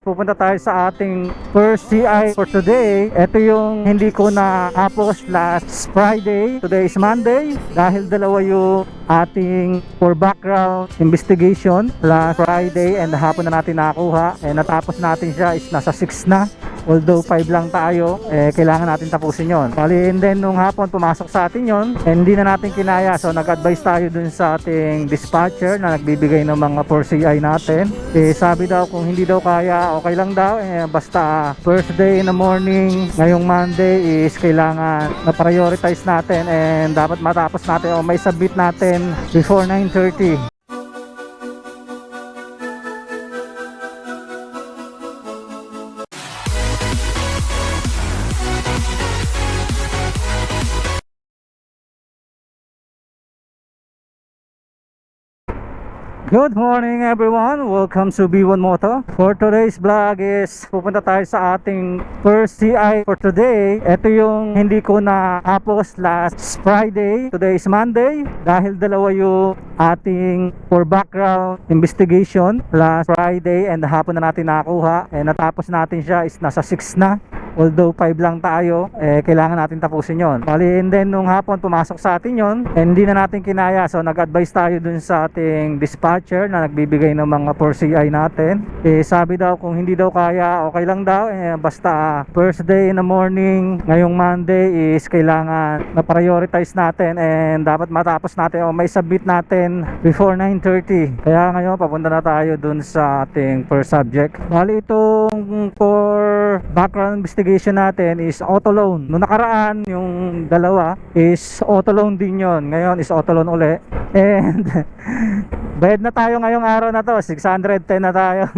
Pupunta tayo sa ating first CI for today. Ito yung hindi ko na tapos last Friday. Today is Monday. Dahil dalawa yung ating for background investigation last Friday and hapon na natin nakakuha. Natapos natin siya is nasa 6 na. Although 5 lang tayo, kailangan natin tapusin yon. Bali, and then nung hapon pumasok sa atin yon, hindi na natin kinaya. So nag-advise tayo dun sa ating dispatcher na nagbibigay ng mga 4CI natin. Sabi daw kung hindi daw kaya, okay lang daw. Basta first day in the morning, ngayong Monday is kailangan na prioritize natin and dapat matapos natin o may submit natin before 9:30. Good morning everyone, welcome to B1 Moto. For today's vlog is pupunta tayo sa ating first CI for today. Ito yung hindi ko na tapos last Friday. Today is Monday. Dahil dalawa yung ating for background investigation last Friday and hapon na natin nakakuha. Natapos natin siya is nasa 6 na. Although 5 lang tayo, kailangan natin tapusin yon. Bali, and then nung hapon pumasok sa atin yon, hindi na natin kinaya. So nag-advise tayo dun sa ating dispatcher na nagbibigay ng mga 4CI natin. Sabi daw kung hindi daw kaya, okay lang daw. Basta first day in the morning, ngayong Monday is kailangan na prioritize natin and dapat matapos natin o may submit natin before 9:30. Kaya ngayon papunta na tayo dun sa ating first subject. Bali, itong for background investigation natin is auto loan. Noong nakaraan yung dalawa is auto loan din yon. Ngayon is auto loan uli. And bayad na tayo ngayong araw na to, 610 na tayo.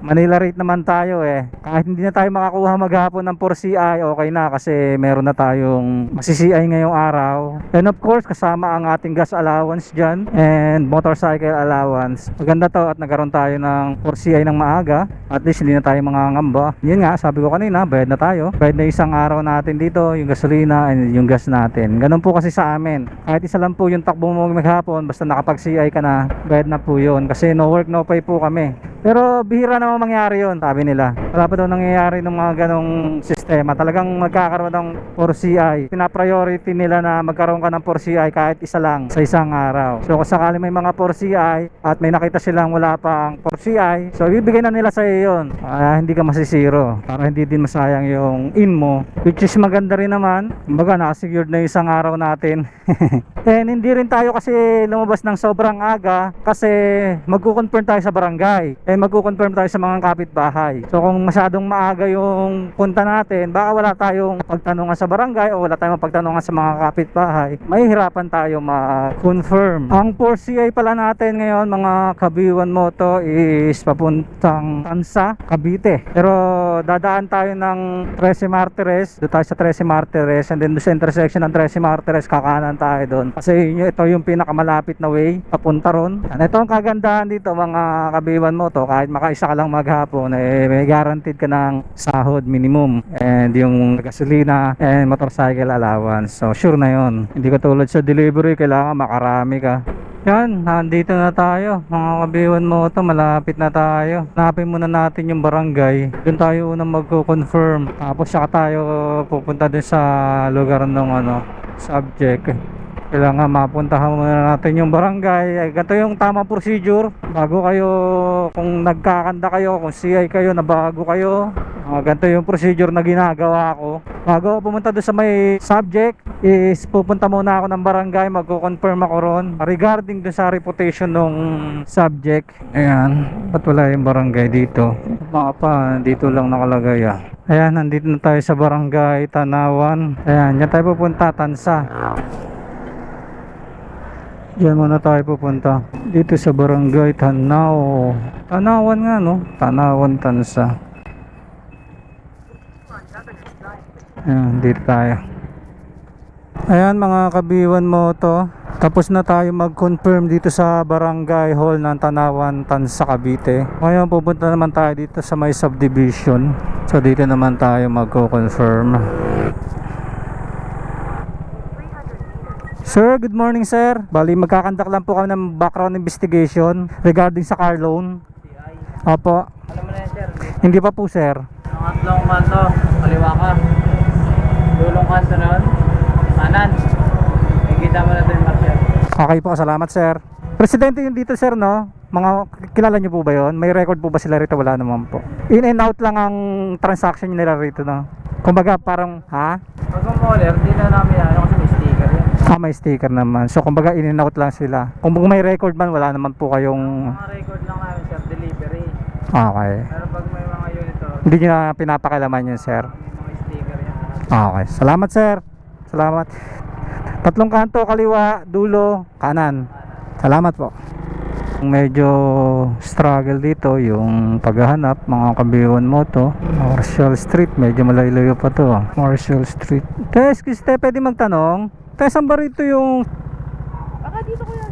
Manila rate naman tayo Kahit hindi na tayo makakuha maghapon ng 4CI, okay na kasi meron na tayong masi-CI ngayong araw. And of course kasama ang ating gas allowance dyan and motorcycle allowance. Maganda to at nagkaroon tayo ng 4CI ng maaga. At least hindi na tayo mangangamba. Yun nga, sabi ko kanina, bayad na tayo. Bayad na isang araw natin dito, yung gasolina and yung gas natin. Ganun po kasi sa amin. Kahit isa lang po yung takbo mo maghapon, basta nakapag-CI ka na, bayad na po yun. Kasi no work, no pay po kami. Pero bihira naman mangyari yun, sabi nila. Wala pa daw nangyayari ng mga ganong sistema. Talagang magkakaroon ng 4CI. Pina-priority nila na magkaroon ka ng 4CI kahit isa lang sa isang araw. So kung sakali may mga 4CI at may nakita silang wala pang 4CI, so ibibigay na nila sa iyo yun. Hindi ka masisiro para hindi din masayang yung in mo, which is maganda rin naman. Kumbaga nakasecured na isang araw natin. And hindi rin tayo kasi lumabas ng sobrang aga kasi magkukonfirm tayo sa barangay. Magkukonfirm tayo sa mga kapitbahay. So kung masyadong maaga yung punta natin, baka wala tayong pagtanungan sa barangay o wala tayong pagtanungan sa mga kapitbahay, mahihirapan tayo ma-confirm. Ang 4CI pala natin ngayon mga kabiwan moto is papuntang Tansa, Cavite. Pero dadaan tayo ng 13 Martires, doon tayo sa 13 Martires and then doon sa intersection ng 13 Martires kakanan tayo doon. Kasi ito yung pinakamalapit na way papunta ron. Ito ang kagandahan dito mga kabiwan mo to, kahit makaisa ka lang maghapon may guaranteed ka ng sahod minimum and yung gasolina and motorcycle allowance. So sure na yon. Hindi katulad sa delivery, kailangan makarami ka. Yan, nandito na tayo mga kabiwan mo to, malapit na tayo. Hanapin muna natin yung barangay, doon tayo unang magko-confirm, tapos saka tayo pupunta din sa lugar ng subject. Kailangan mapuntahan muna natin yung barangay. Ganito yung tamang procedure bago kayo, kung nagkakanda kayo, kung CI kayo, na bago kayo, ganito yung procedure na ginagawa ko. Bago pumunta doon sa may subject is pupunta muna ako ng barangay, magko-confirm ako ron regarding doon sa reputation ng subject. Ayan, ba't wala yung barangay dito? Mga pa, dito lang nakalagay Ayan, nandito na tayo sa barangay Tanawan. Ayan, yan tayo pupunta, Tansa. Diyan muna tayo pupunta. Dito sa barangay Tanawan nga no? Tanawan, Tansa. Ayan, dito tayo. Ayan mga kabiwan mo to, tapos na tayo mag-confirm dito sa barangay hall ng Tanawan, Tansa, Cavite. Ngayon pupunta naman tayo dito sa may subdivision. So dito naman tayo magko-confirm. Sir, good morning sir. Bali magkakandak lang po kami ng background investigation regarding sa car loan. Opo. Alam mo na yan sir, Hindi pa po, sir. Ang tatlong kanto, kaliwa ka. Dulong kanto nun, kanan. Ikita mo na ito yung marker. Okay po, salamat, sir. Presidente yung dito, sir, no? Mga kilala niyo po ba yon? May record po ba sila rito? Wala naman po. In and out lang ang transaction nila rito, no? Kumbaga parang, ha? Pag umoler, di na namin ano kasi may sticker yan. May sticker naman. So kumbaga in and out lang sila. Kung may record man, wala naman po kayong... Mga record lang namin sir, delivery. Okay. Pero pag may mga unit Hindi nyo na pinapakilaman yun, sir. may mga sticker yan. Okay. Salamat, sir. Salamat. Tatlong kanto, kaliwa, dulo, kanan. Salamat po. Medyo struggle dito yung paghahanap, mga kabiwan mo to. Marshall Street, medyo malayo pa to. Marshall Street. Tess, Kriste, pwede magtanong? Tess, saan ba rito yung... Baka dito ko yan.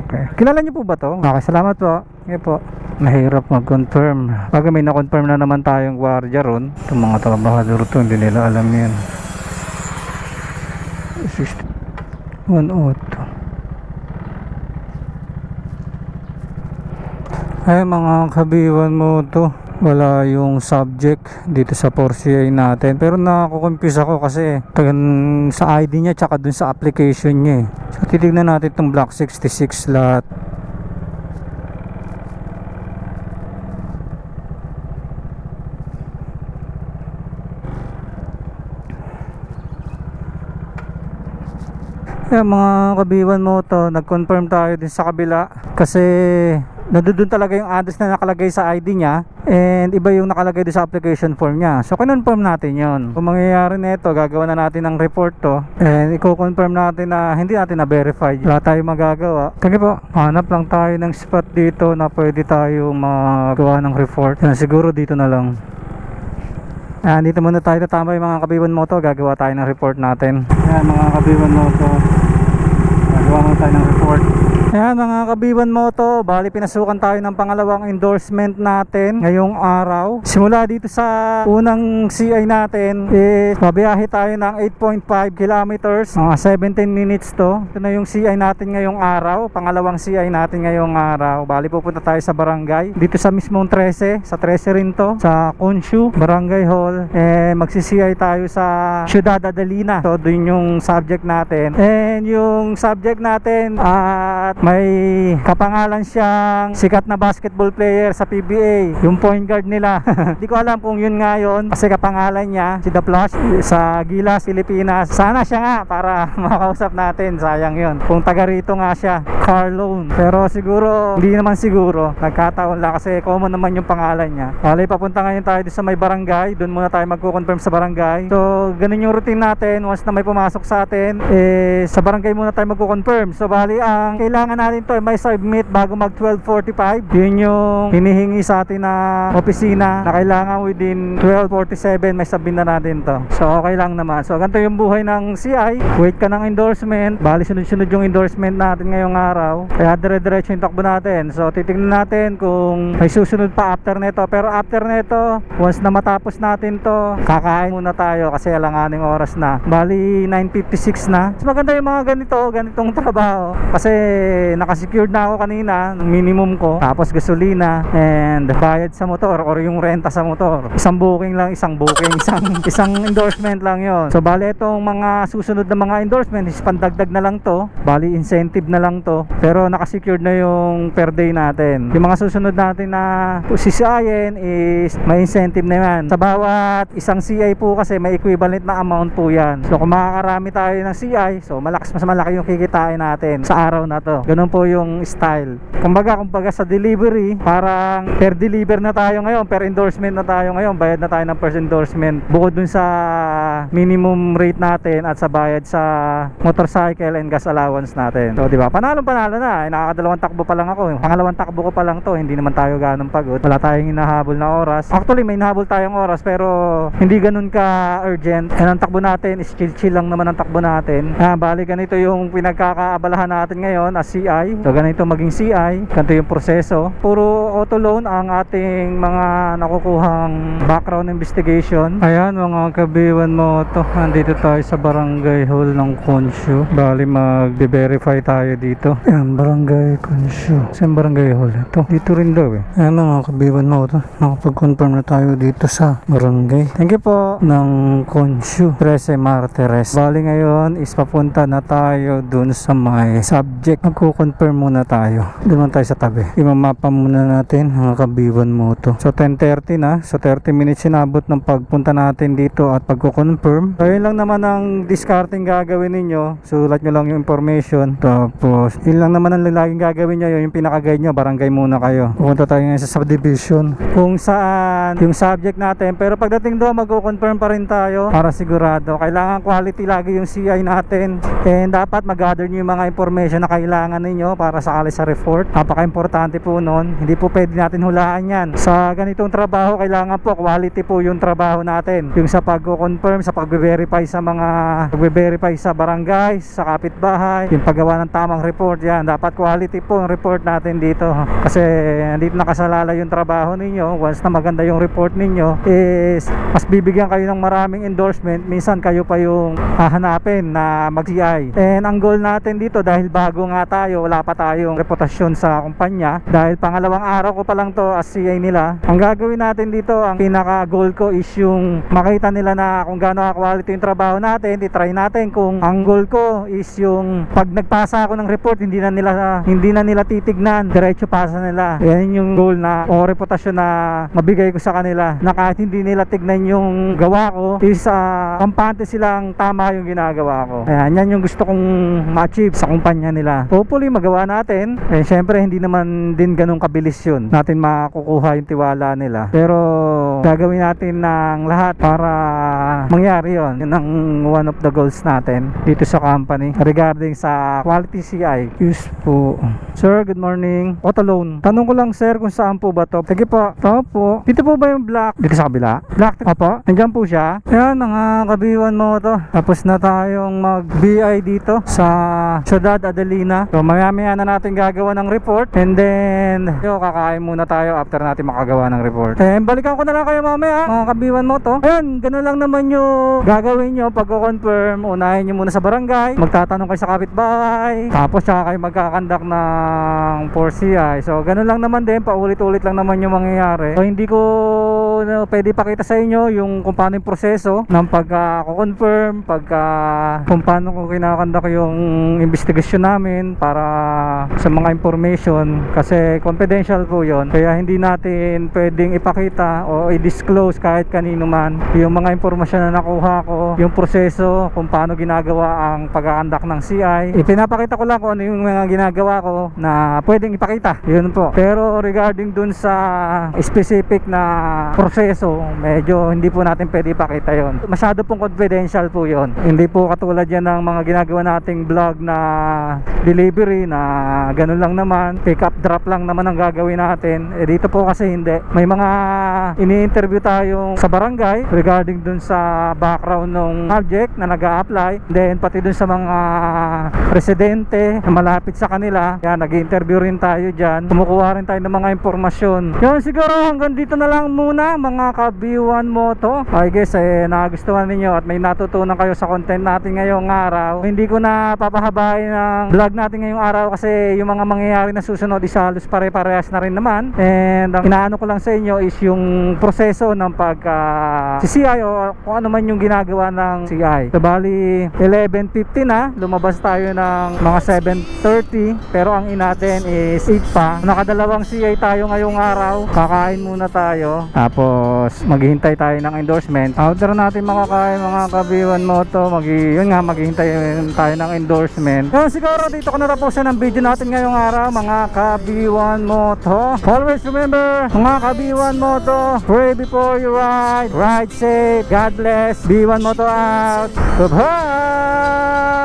Okay. Kilala niyo po ba to? Okay, salamat po. Okay po. Mahirap mag-confirm. Pag may na-confirm na naman tayong gwardiya ron, itong mga trabahador to, hindi nila alam yan. 102. Ay mga kabiwan mo to, wala yung subject dito sa 4CI natin, pero nakukonfuse ako kasi sa ID niya tsaka dun sa application niya So titignan natin itong block 66 lot. Mga kabiwan mo to, nag-confirm tayo din sa kabila kasi nandoon talaga yung address na nakalagay sa ID niya and iba yung nakalagay doon sa application form niya. So kinonfirm natin yon. Kung mangyayari nito, gagawa na natin ng report to and i-confirm natin na hindi natin na-verify. Wala tayong magagawa. Kaya po, hanap lang tayo ng spot dito na pwede tayo magawa ng report. Yan, siguro dito na lang. Dito muna tayo tatambay mga kabiwan mo to. Gagawa tayo ng report natin. Ayan mga kabiwan mo to. Gagawa muna tayo ng report. Ayan mga kabiwan mo to, bali pinasukan tayo ng pangalawang endorsement natin ngayong araw. Simula dito sa unang CI natin babiyahe tayo ng 8.5 kilometers, mga 17 minutes to. Ito na yung CI natin ngayong araw, pangalawang CI natin ngayong araw. Bali pupunta tayo sa barangay, dito sa mismong 13, sa 13 rin to, sa Conshu Barangay Hall. Magsi-CI tayo sa Ciudad Adelina. So dun yung subject natin. And yung subject natin at may kapangalan siyang sikat na basketball player sa PBA, yung point guard nila. Hindi ko alam kung yun nga yun kasi kapangalan niya si The Flash sa Gilas, Pilipinas. Sana siya nga para makausap natin, sayang yun kung taga rito nga siya, Carlone. Pero siguro, hindi naman siguro, nagkataon lang kasi common naman yung pangalan niya. Bali papunta ngayon tayo sa may barangay, doon muna tayo magko-confirm sa barangay. So ganun yung routine natin, once na may pumasok sa atin sa barangay muna tayo magko-confirm. So bali ang kailangan natin to may submit bago mag 12:45. Yun yung hinihingi sa atin na opisina na kailangan within 12:47 may submit na natin to. So okay lang naman. So ganito yung buhay ng CI. Wait ka ng endorsement. Bali sunod-sunod yung endorsement natin ngayong araw. Kaya dire-diretso yung takbo natin. So titignan natin kung may susunod pa after neto. Pero after neto, once na matapos natin to, kakain muna tayo kasi alanganing oras na. Bali 9:56 na. Mas maganda yung mga ganitong trabaho kasi nakasecured na ako kanina ng minimum ko, tapos gasolina and bayad sa motor or yung renta sa motor. Isang endorsement lang yon. So bali itong mga susunod na mga endorsement is pandagdag na lang to, bali incentive na lang to, pero nakasecured na yung per day natin. Yung mga susunod natin na sisiayin is may incentive na yan. Sa bawat isang CI po kasi may equivalent na amount po yan. So kung makakarami tayo ng CI, so mas malaki yung kikitain natin sa araw na to. Ganun po yung style. Kumbaga sa delivery, parang per deliver na tayo ngayon, per endorsement na tayo ngayon, bayad na tayo ng first endorsement bukod dun sa minimum rate natin at sa bayad sa motorcycle and gas allowance natin. So di ba? Panalo na. Nakakadalawang takbo pa lang ako. Pangalawang takbo ko pa lang to. Hindi naman tayo ganun pagod. Wala tayong hinahabol na oras. Actually may hinahabol tayong oras pero hindi ganun ka urgent. And ang takbo natin is chill lang naman ang takbo natin. Bali ganito yung pinagkakaabalahan natin ngayon as CI. So ganito maging CI, ganito yung proseso. Puro auto loan ang ating mga nakukuhang background investigation. Ayan mga kabiwan mo to, nandito tayo sa barangay hall ng Consyo. Bali mag-verify tayo dito. Ayan, barangay Consyo. Saan barangay hall? Ito, dito rin daw eh. Ayan mga kabiwan mo to, nakapag-confirm na tayo dito sa barangay. Thank you po ng Consyo 13 Martires. Bali ngayon is papunta na tayo dun sa may subject. Magko-confirm muna tayo. Doon tayo sa tabi. Imamapa muna natin mga kabiwan mo to. So 10:30 na. So 30 minutes sinabot ng pagpunta natin dito at pagko-confirm. So yun lang naman ang discarding gagawin ninyo. Sulat nyo lang yung information. Tapos yun lang naman ang laging gagawin nyo. Yung pinaka-guide nyo, barangay muna kayo. Pupunta tayo ngayon sa subdivision kung saan yung subject natin. Pero pagdating doon magko-confirm pa rin tayo para sigurado. Kailangan quality lagi yung CI natin. And dapat mag-gather nyo yung mga information na kailangan ninyo para sakali sa report. Napaka-importante po nun. Hindi po pwede natin hulaan yan. Sa ganitong trabaho, kailangan po quality po yung trabaho natin. Yung sa pag-confirm, sa pag-verify sa mga pag-verify sa barangay, sa kapitbahay, yung paggawa ng tamang report yan. Dapat quality po yung report natin dito. Kasi dito nakasalala yung trabaho ninyo. Once na maganda yung report ninyo, is mas bibigyan kayo ng maraming endorsement. Minsan kayo pa yung hahanapin na mag-CI. And ang goal natin dito, dahil bago nga tayo, wala pa tayong reputasyon sa kumpanya, dahil pangalawang araw ko pa lang to as CI nila, ang gagawin natin dito, ang pinaka goal ko is yung makita nila na kung gaano ka-quality yung trabaho natin. I-try natin kung ang goal ko is yung pag nagpasa ako ng report, hindi na nila titignan, diretso pasa nila. Yan yung goal na o reputasyon na mabigay ko sa kanila, na kahit hindi nila tignan yung gawa ko, is kampante silang tama yung ginagawa ko. Ayan, yan yung gusto kong ma-achieve sa kumpanya nila. Hopefully magawa natin. Eh syempre hindi naman din ganun kabilis yun natin makukuha yung tiwala nila, pero gagawin natin ng lahat para mangyari yun. Yun ang one of the goals natin dito sa company regarding sa quality CI. Use po. Sir, good morning. Auto loan. Tanong ko lang sir kung saan po ba to? Sige po. Ito po. Dito po ba yung black? Dito sa kabila? Black. Opo. Nandiyan po siya. Ayan, kabiwan mo to. Tapos na tayong mag-BI dito sa Ciudad Adelina. So maya-maya na natin gagawa ng report, and then kakain muna tayo after natin makagawa ng report. And balikan ko na lang kayo mamaya mga kabiwan mo to. Ayan, ganun lang naman yung gagawin nyo pag-confirm. Unahin nyo muna sa barangay, magtatanong kayo sa kapitbahay, tapos saka kayo magkakandak ng 4CI. So ganun lang naman din, paulit-ulit lang naman yung mangyayari. So hindi ko pwede pakita sa inyo yung kung paano yung proseso ng pagka-confirm, kung paano ko kinakandak yung investigasyon namin para sa mga information, kasi confidential po yon. Kaya hindi natin pwedeng ipakita o i-disclose kahit kanino man yung mga impormasyon na nakuha ko, yung proseso kung paano ginagawa ang pagkakandak ng CI. Ipinapakita ko lang kung ano yung mga ginagawa ko na pwedeng ipakita, yun po. Pero regarding dun sa specific na proseso, medyo hindi po natin pwede ipakita yon. Masyado pong confidential po yon. Hindi po katulad yan ng mga ginagawa nating vlog na delivery na ganun lang naman, pick up drop lang naman ang gagawin natin. Dito po kasi hindi. May mga ini-interview tayong sa barangay regarding dun sa background ng subject na nag-a-apply, then pati dun sa mga residente na malapit sa kanila. Yan, nag-interview rin tayo dyan, kumukuha rin tayo ng mga impormasyon. Yun, siguro hanggang dito na lang muna mga kabiwan mo to. I guess nagustuhan ninyo at may natutunan kayo sa content natin ngayong araw. Hindi ko na papahabain ang vlog natin ngayong araw kasi yung mga mangyayari na susunod is halos pare-parehas na rin naman. And ang inaano ko lang sa inyo is yung proseso ng CI o kung ano man yung ginagawa ng CI. So bali 11:50 na, lumabas tayo ng mga 7:30, pero ang inatin is 8 pa. Nakadalawang CI tayo ngayong araw. Kakain muna tayo, tapos maghihintay tayo ng endorsement. After natin makakain mga kabiwan mo to, maghihintay tayo ng endorsement. Yun, siguro dito ko natapusan ang video natin ngayong araw mga kabiwan mo to. Always remember mga kabiwan mo to, pray before you ride safe, God bless, B1 Moto out, goodbye.